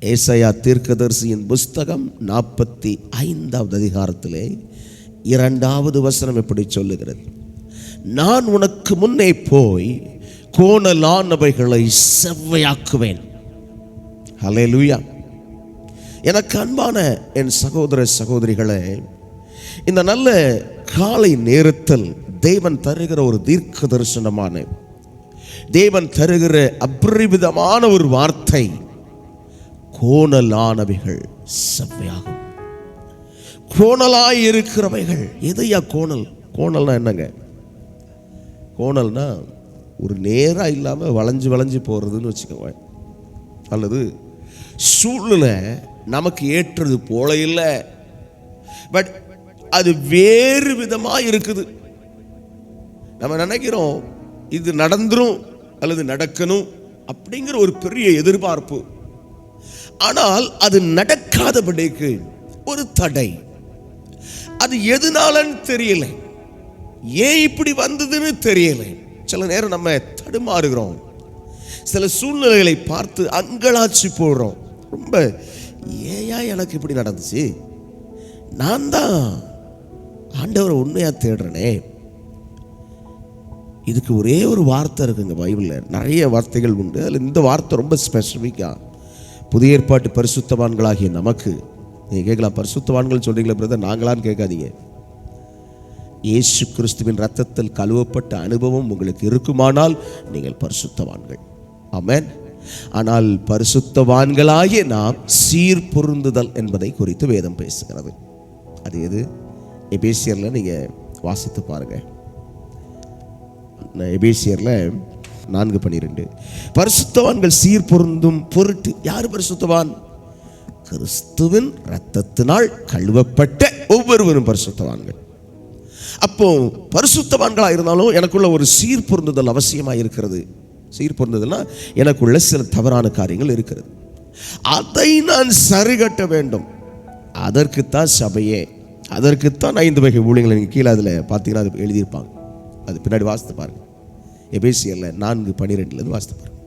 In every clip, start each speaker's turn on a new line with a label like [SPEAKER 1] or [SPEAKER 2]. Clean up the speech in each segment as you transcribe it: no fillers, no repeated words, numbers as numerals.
[SPEAKER 1] ஏசாயா தீர்க்கதரிசியின் புஸ்தகம் 45வது அதிகாரத்திலே 2வது வசனம் எப்படி சொல்லுகிறது? நான் உனக்கு முன்னே போய் கோணலானவைகளை செவ்வையாக்குவேன். ஹல்லேலூயா. எனக்கு அன்பான என் சகோதர சகோதரிகளே, இந்த நல்ல காலை நேரத்தில் தேவன் தருகிற ஒரு தீர்க்க தரிசனமான, தேவன் தருகிற அபரிவிதமான ஒரு வார்த்தை, கோணலானவைகள் செவ்வையாகும். கோணலாய் இருக்கிறவைகள். எதையா கோணல்? கோணல்னா என்னங்க? கோணல்னா ஒரு நேரா இல்லாமல் வளைஞ்சு வளைஞ்சு போகிறதுன்னு வச்சுக்கோங்க. அல்லது சூழ்நிலை நமக்கு ஏற்றது போல இல்லை, பட் அது வேறு விதமாக இருக்குது. நம்ம நினைக்கிறோம் இது நடந்துரும் அல்லது நடக்கணும் அப்படிங்கிற ஒரு பெரிய எதிர்பார்ப்பு. ஆனால் அது நடக்காதபடிக்கு ஒரு தடை. அது எதனாலன்னு தெரியல, ஏன் இப்படி வந்ததுன்னு தெரியல. சில நேரம் நம்ம தடுமாறுகிறோம், சில சூழ்நிலைகளை பார்த்து அங்கலாச்சி போடுறோம். ரொம்ப ஏயா எனக்கு இப்படி நடந்துச்சு, நான் தான் ஆண்டவரை உண்மையாக தேடுறேனே. இதுக்கு ஒரே ஒரு வார்த்தை இருக்குங்க பைபிளில். நிறைய வார்த்தைகள் உண்டு, அதில் இந்த வார்த்தை ரொம்ப ஸ்பெசிஃபிக்காக புதிய ஏற்பாட்டு பரிசுத்தவான்களாகிய நமக்கு. நீங்கள் கேட்கலாம், பரிசுத்தவான்கள் சொல்கிறீங்களா பிரதர், நாங்களான்னு கேட்காதீங்க. இயேசு கிறிஸ்துவின் இரத்தத்தில் கழுவப்பட்ட அனுபவம் உங்களுக்கு இருக்குமானால் நீங்கள் பரிசுத்தவான்கள். ஆமென். ஆனால் பரிசுத்தவான்களாகிய நாம் சீர்பொருந்துதல் என்பதை குறித்து வேதம் பேசுகிறது. அது எது? எபேசியரில் நீங்கள் வாசித்து பாருங்கள். எபேசியரில் 4:12 பரிசுத்தவான்கள் சீர்பொருந்தும் பொருட்டு. யார் பரிசுத்தவான்? கிறிஸ்துவின் இரத்தத்தினால் கழுவப்பட்ட ஒவ்வொருவரும் பரிசுத்தவான்கள். அப்போ பரிசுத்தவான்களாக இருந்தாலும் எனக்குள்ள ஒரு சீர்பொருந்துதல் அவசியமாக இருக்கிறது. சீர்பொருந்துதல்னா எனக்குள்ள சில தவறான காரியங்கள் இருக்கிறது, அதை நான் சரிகட்ட வேண்டும். அதற்குத்தான் சபையே, அதற்குத்தான் 5 வகை ஊழியங்கள். நீங்கள் கீழே அதில் பார்த்தீங்கன்னா அது எழுதியிருப்பாங்க, அது பின்னாடி வாசித்து பாருங்க. எபேசியரில் 4:12 வாசித்து பாருங்க.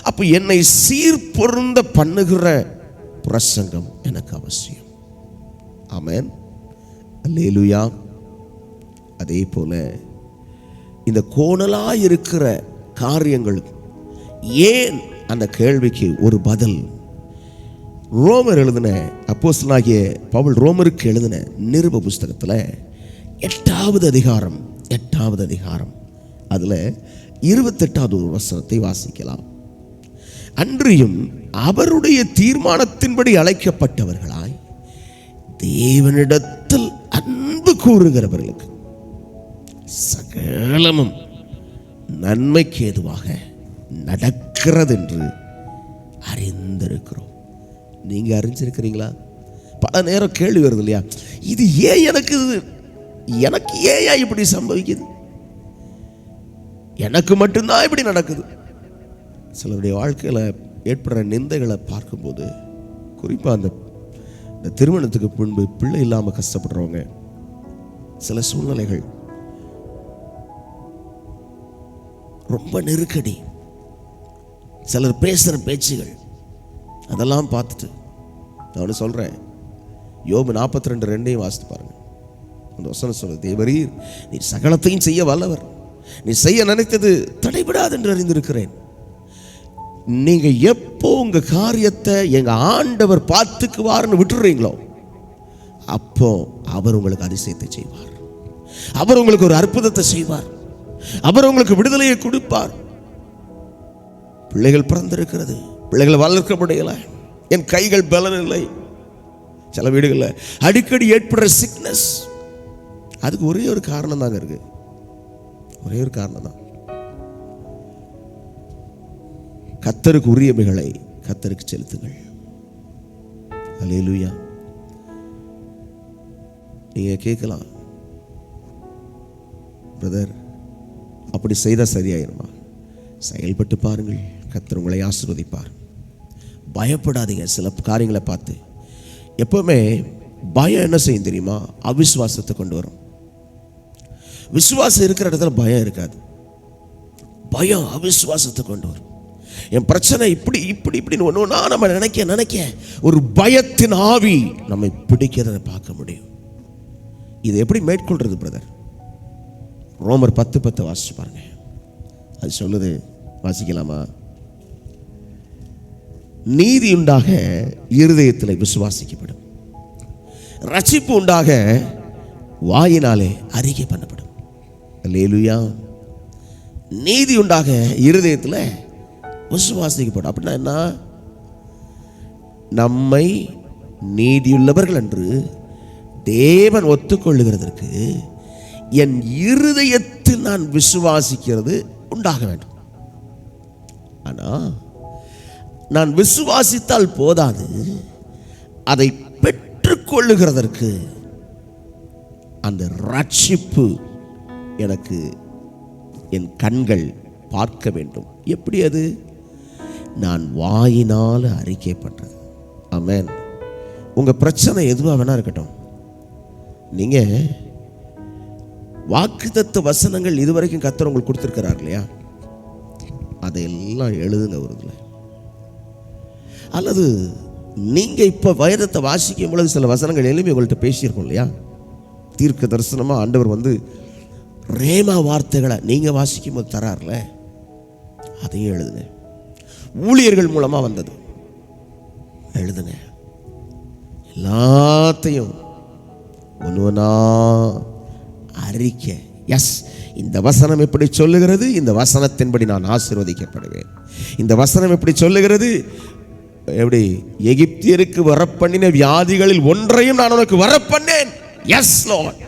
[SPEAKER 1] அப்போ என்னை சீர்பொருந்த பண்ணுகிற பிரசங்கம் எனக்கு அவசியம். ஆமென். அல்லேலூயா. அதே போல இந்த கோணலாய் இருக்கிற காரியங்கள் ஏன், அந்த கேள்விக்கு ஒரு பதில் ரோமர் எழுதின அப்போஸ்தலனாகிய பவுல் ரோமருக்கு எழுதின நிருப புஸ்தகத்தில் 8வது அதிகாரம் அதில் 28வது வசனத்தை வாசிக்கலாம். அன்றியும் அவருடைய தீர்மானத்தின்படி அழைக்கப்பட்டவர்களாய் தேவனிடத்தில் அன்பு கூறுகிறவர்களுக்கு சகலமும் நன்மைக்கு ஏதுவாக நடக்கிறது என்று அறிந்திருக்கிறோம். நீங்க அறிஞ்சிருக்கிறீங்களா? பல நேரம் கேள்வி வருது இல்லையா, இது ஏன் எனக்கு ஏன் இப்படி சம்பவிக்குது, எனக்கு மட்டும்தான் இப்படி நடக்குது. சிலருடைய வாழ்க்கையில் ஏற்படுற நிந்தைகளை பார்க்கும்போது, குறிப்பாக அந்த திருமணத்துக்கு முன்பு பிள்ளை இல்லாமல் கஷ்டப்படுறவங்க, சில சூழ்நிலைகள் ரொம்ப நெருக்கடி, சிலர் பேசுகிற பேச்சுகள், அதெல்லாம் பார்த்துட்டு நான் சொல்கிறேன், யோபு 42:2 வாசித்து பாருங்க. அந்த வசனம் சொல்லுது, தேவரீர் நீ சகலத்தையும் செய்ய வல்லவர், நீ செய்ய நினைத்தது தடைபடாது என்று அறிந்திருக்கிறேன். நீங்க எப்போ உங்க காரியத்தை எங்க ஆண்டவர் பார்த்துக்குவார்னு விட்டுறீங்களோ, அப்போ அவர் உங்களுக்கு அதிசயத்தை செய்வார், அவர் உங்களுக்கு ஒரு அற்புதத்தை செய்வார், அவர் உங்களுக்கு விடுதலையை கொடுப்பார். பிள்ளைகள் பிறந்திருக்கிறது, பிள்ளைகள் வளர்க்க முடியல, என் கைகள் பலன் இல்லை. சில வீடுகளில் அடிக்கடி ஏற்படுற சிக்னஸ், அதுக்கு ஒரே ஒரு காரணம் தாங்க இருக்கு, ஒரே ஒரு காரணம் தான். கர்த்தருக்கு உரியவைகளை கர்த்தருக்கு செலுத்துங்கள். அல்லேலூயா. நீங்க கேட்கலாம், பிரதர் அப்படி செய்தால் சரியாயிருமா? செயல்பட்டு பாருங்கள், கர்த்தர் உங்களை ஆசீர்வதிப்பார். பயப்படாதீங்க சில காரியங்களை பார்த்து. எப்பவுமே பயம் என்ன செய்யும் தெரியுமா? அவிசுவாசத்தை கொண்டு வரும். விசுவாசம் இருக்கிற இடத்துல பயம் இருக்காது, பயம் அவிசுவாசத்தை கொண்டு வரும். என் பிரச்சனை இப்படி இப்படி இப்படின்னு ஒன்று நம்ம நினைக்க ஒரு பயத்தின் ஆவி நம்மை பிடிக்கிறத பார்க்க முடியும். இது எப்படி மேற்கொள்றது பிரதர்? ரோமர் 10:10 வாசிச்சு பாருங்க. அது சொல்லுது, வாசிக்கலாமா? நீதி உண்டாக இருதயத்தில் விசுவாசிக்கப்படும், ரட்சிப்பு உண்டாக வாயினாலே அறிக்கை பண்ணப்படும். அல்லேலூயா. நீதி உண்டாக இருதயத்தில் விசுவாசிக்கப்படும். அப்படின்னா என்ன? நம்மை நீதியுள்ளவர்கள் என்று தேவன் ஒத்துக்கொள்ளுகிறதற்கு என் இருதயத்தில் நான் விசுவாசிக்கிறது உண்டாக வேண்டும். ஆனால் நான் விசுவாசித்தால் போதாது, அதை பெற்றுக்கொள்ளுகிறதற்கு அந்த ரட்சிப்பு எனக்கு என் கண்கள் பார்க்க வேண்டும். எப்படி அது? நான் வாயினால் அறிக்கை பண்றது. ஆமென். உங்க பிரச்சனை எதுவாக வேணா இருக்கட்டும், நீங்க வாக்குத்தத்த வசனங்கள் இதுவரைக்கும் கர்த்தர் உங்களுக்கு கொடுத்திருக்கிறார் இல்லையா, அதையெல்லாம் எழுதுங்க ஒரு இதில். அல்லது நீங்க இப்ப வேதத்தை வாசிக்கும் பொழுது சில வசனங்கள் எழுப்பி உங்கள்கிட்ட பேசியிருக்கோம் இல்லையா, தீர்க்க தரிசனமா ஆண்டவர் வந்து ரேமா வார்த்தைகளை நீங்க வாசிக்கும் போது தரார்ல, அதையும் எழுதுங்க. ஊழியர்கள் மூலமா வந்தது எழுதுங்க. எல்லாத்தையும் ஒன்றுவனா அறிக்கை. எஸ், இந்த வசனம் எப்படி சொல்லுகிறது? இந்த வசனத்தின்படி நான் ஆசீர்வதிக்கப்படுவேன். இந்த வசனம் எப்படி சொல்லுகிறது? எப்படி எகிப்தியருக்கு வரப்பண்ணின வியாதிகளில் ஒன்றையும் நான் உனக்கு வரப்பண்ணேன். எஸ் லார்ட்,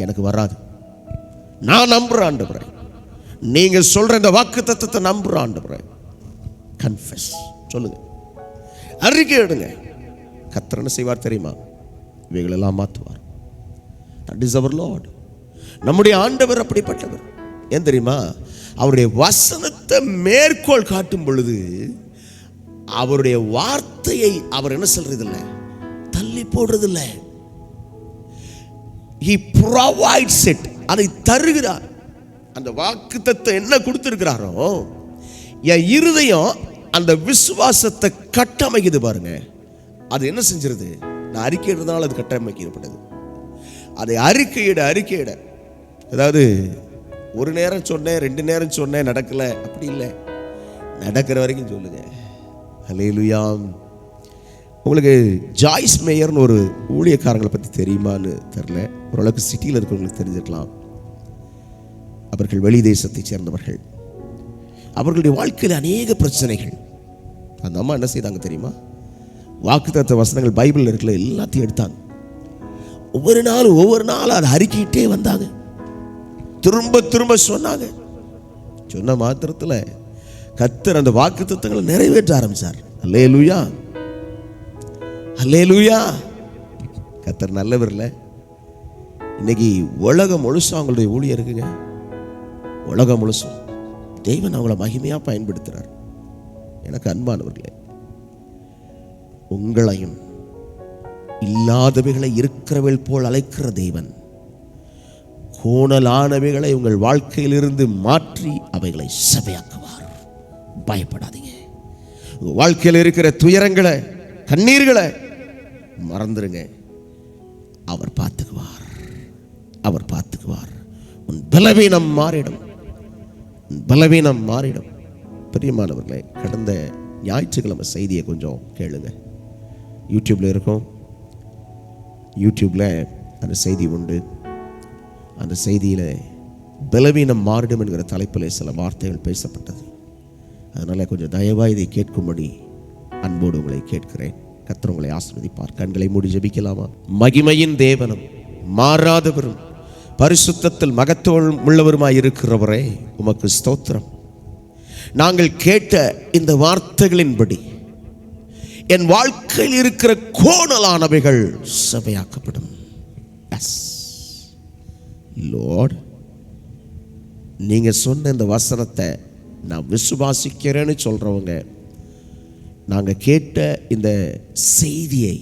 [SPEAKER 1] எனக்கு வராது, நான் நம்புறேன் ஆண்டவரே. நீங்க சொல்ற இந்த வாக்குத்தத்தத்தை நம்புறேன் ஆண்டவரே. கன்ஃபெஸ் சொல்லுங்க, அறிக்கை எடுங்க. கர்த்தர் என்ன செய்வார் தெரியுமா? இவைகளெல்லாம் மாற்றுவார். தட் இஸ் அவர் லார்ட். நம்முடைய ஆண்டவர் அப்படிப்பட்டவர். ஏன் தெரியுமா? அவருடைய வசனத்தை மேற்கோள் காட்டும் பொழுது அவருடைய வார்த்தையை அவர் என்ன சொல்றதில்லை, தள்ளி போடுறதில்லை. He provides it. அதை தருகிறார். அந்த வாக்குத்தத்தை என்ன கொடுத்திருக்கிறாரோ, என் இருதயம் அந்த விசுவாசத்தை கட்டமைக்குது பாருங்க. அது என்ன செஞ்சிருது? நான் அறிக்கையிடுறதுனால அது கட்டமைக்கப்படுது. அதை அறிக்கையிட, அதாவது ஒரு நேரம் சொன்னேன், 2 நேரம் சொன்னேன், நடக்கல, அப்படி இல்லை, நடக்கிற வரைக்கும் சொல்லுங்க. ஹல்லேலூயா. உங்களுக்கு ஜாய்ஸ் மேயர்னு ஒரு ஊழியக்காரங்களை பற்றி தெரியுமான்னு தெரியல, ஓரளவுக்கு சிட்டியில் இருக்கிறவங்களுக்கு தெரிஞ்சிருக்கலாம். அவர்கள் வெளி தேசத்தை சேர்ந்தவர்கள். அவர்களுடைய வாழ்க்கையில் அநேக பிரச்சனைகள். அந்த அம்மா என்ன செய்தாங்க தெரியுமா? வாக்குத்தத்த வசனங்கள் பைபிளில் இருக்கிற எல்லாத்தையும் எடுத்தாங்க. ஒவ்வொரு நாளும் அதை அறிக்கிட்டே வந்தாங்க. திரும்ப சொன்னாங்க. சொன்ன மாத்திரத்தில் கர்த்தர் அந்த வாக்குத்தத்தங்களை நிறைவேற்ற ஆரம்பிச்சார். அல்லேலூயா, அல்லேலூயா. கர்த்தர் நல்லவர் இல்லை? இன்னைக்கு உலகம் முழுசும் அவங்களுடைய ஊழியம் இருக்குங்க. உலகம் முழுசும் தேவன் அவங்கள மகிமையா பயன்படுத்துறார். எனக்கு அன்பானவர்களே, உங்களையும் இல்லாதவைகளை இருக்கிறவள் போல் அழைக்கிற தேவன் கோணலானவைகளை உங்கள் வாழ்க்கையிலிருந்து மாற்றி அவைகளை சபையாக்குவார். பயப்படாதீங்க. வாழ்க்கையில் இருக்கிற துயரங்களை, கண்ணீர்களை மறந்துருங்க. அவர் பார்த்துக்குவார், அவர் பார்த்துக்குவார். உன் பலவீனம் மாறிடும், உன் பலவீனம் மாறிடும். பிரியமானவர்களே, கடந்த ஞாயிற்றுக்கிழமை செய்தியை கொஞ்சம் கேளுங்க. யூடியூப்ல இருக்கும். யூடியூப்ல அந்த செய்தி உண்டு. அந்த செய்தியில் பலவீனம் மாறிடும் என்கிற தலைப்பில் சில வார்த்தைகள் பேசப்பட்டது. அதனால் கொஞ்சம் தயவாக இதை கேட்கும்படி அன்போடு உங்களை கேட்கிறேன். கர்த்தர் உங்களை ஆசீர்வதிப்பார். கண்களை மூடி ஜெபிக்கலாமா? மகிமையின் தேவனும் மாறாதவரும் பரிசுத்தத்தில் மகத்துவம் உள்ளவருமாய் இருக்கிறவரே, உமக்கு ஸ்தோத்திரம். நாங்கள் கேட்ட இந்த வார்த்தைகளின்படி என் வாழ்க்கையில் இருக்கிற கோணலானவைகள் சபையாக்கப்படும். லார்ட், நீங்க சொன்ன இந்த வசனத்தை நான் விசுவாசிக்கிறேன்னு சொல்றவங்க, நாங்கள் கேட்ட இந்த செய்தியை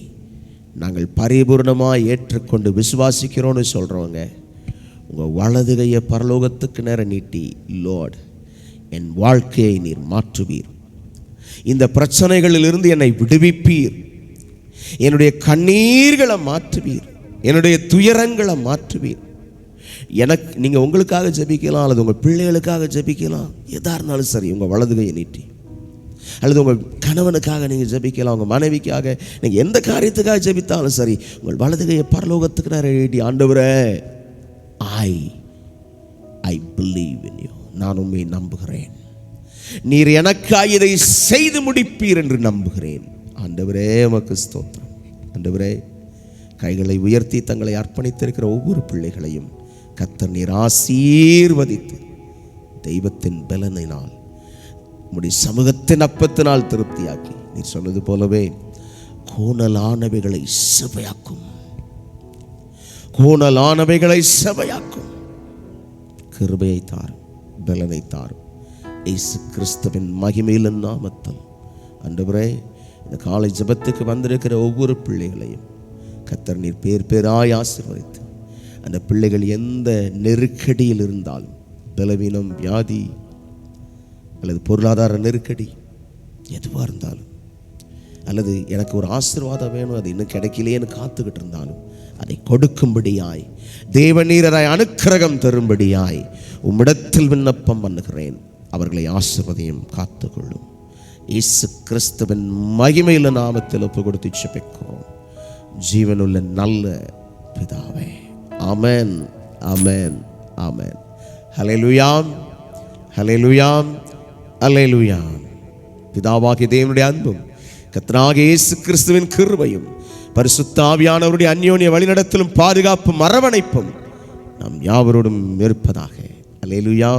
[SPEAKER 1] நாங்கள் பரிபூர்ணமாக ஏற்றுக்கொண்டு விசுவாசிக்கிறோன்னு சொல்றவங்க, உங்கள் வலது கையை பரலோகத்துக்கு நேரம் நீட்டி, லார்ட், என் வாழ்க்கையை நீர் மாற்றுவீர். இந்த பிரச்சனைகளிலிருந்து என்னை விடுவிப்பீர். என்னுடைய கண்ணீர்களை மாற்றுவீர். என்னுடைய துயரங்களை மாற்றுவீர். எனக்கு நீங்கள் உங்களுக்காக ஜெபிக்கலாம், அல்லது உங்கள் பிள்ளைகளுக்காக ஜெபிக்கலாம். எதாக இருந்தாலும் சரி, உங்கள் வலதுகையை நீட்டி, அல்லது உங்கள் கணவனுக்காக நீங்கள் ஜெபிக்கலாம், உங்கள் மனைவிக்காக நீங்கள் எந்த காரியத்துக்காக ஜெபித்தாலும் சரி, உங்கள் வலதுகையை பரலோகத்துக்கு நான் நீட்டி, ஆண்டவரே, ஐ பிலீவ் இன் யூ, நான் உண்மையை நம்புகிறேன், நீர் எனக்காக இதை செய்து முடிப்பீர் என்று நம்புகிறேன். ஆண்டவரே உமக்கு ஸ்தோத்திரம். ஆண்டவரே, கைகளை உயர்த்தி தங்களை அர்ப்பணித்திருக்கிற ஒவ்வொரு பிள்ளைகளையும் கர்த்தர் நீர் ஆசீர்வதித்து தெய்வத்தின் பலனினால் உம்முடைய சமூகத்தின் அப்பத்தினால் திருப்தியாக்கி, நீர் சொன்னது போலவே கோணலானவைகளை செவையாக்கும், கோணலானவைகளை செவையாக்கும். கிருபையை தாரும், பலனை தாரும். இயேசு கிறிஸ்துவின் மகிமையின் நாமத்தில் ஆண்டவரே, இந்த காலை ஜெபத்துக்கு வந்திருக்கிற ஒவ்வொரு பிள்ளைகளையும் கர்த்தர் நீர் பேர் பேராய் ஆசீர்வதித்து, அந்த பிள்ளைகள் எந்த நெருக்கடியில் இருந்தாலும், பலவீனம், வியாதி அல்லது பொருளாதார நெருக்கடி எதுவாக இருந்தாலும், அல்லது எனக்கு ஒரு ஆசீர்வாதம் வேணும், அது இன்னும் கிடைக்கலையேன்னு காத்துக்கிட்டு இருந்தாலும், அதை கொடுக்கும்படியாய் தேவநீரராய் அனுக்கிரகம் தரும்படியாய் உம்மிடத்தில் விண்ணப்பம் பண்ணுகிறேன். அவர்களை ஆசீர்வதியும், காத்துக்கொள்ளும். இயேசு கிறிஸ்துவின் மகிமையுள்ள நாமத்தில் ஒப்பு கொடுத்து ஜெபிக்கிறோம் ஜீவனுள்ள நல்ல பிதாவே. ஆமென், ஆமென், ஆமென். ஹல்லேலூயா, ஹல்லேலூயா, ஹல்லேலூயா. பிதாவாகிய தேவனுடைய அன்பும் கர்த்தராகிய இயேசு கிறிஸ்துவின் கிருபையும் பரிசுத்த ஆவியானவருடைய அந்யோன்ய வழிநடத்தலும் பாதுகாப்பும் அரவணைப்பும் நாம் யாவரோடும் இருப்பதாக. ஹல்லேலூயா.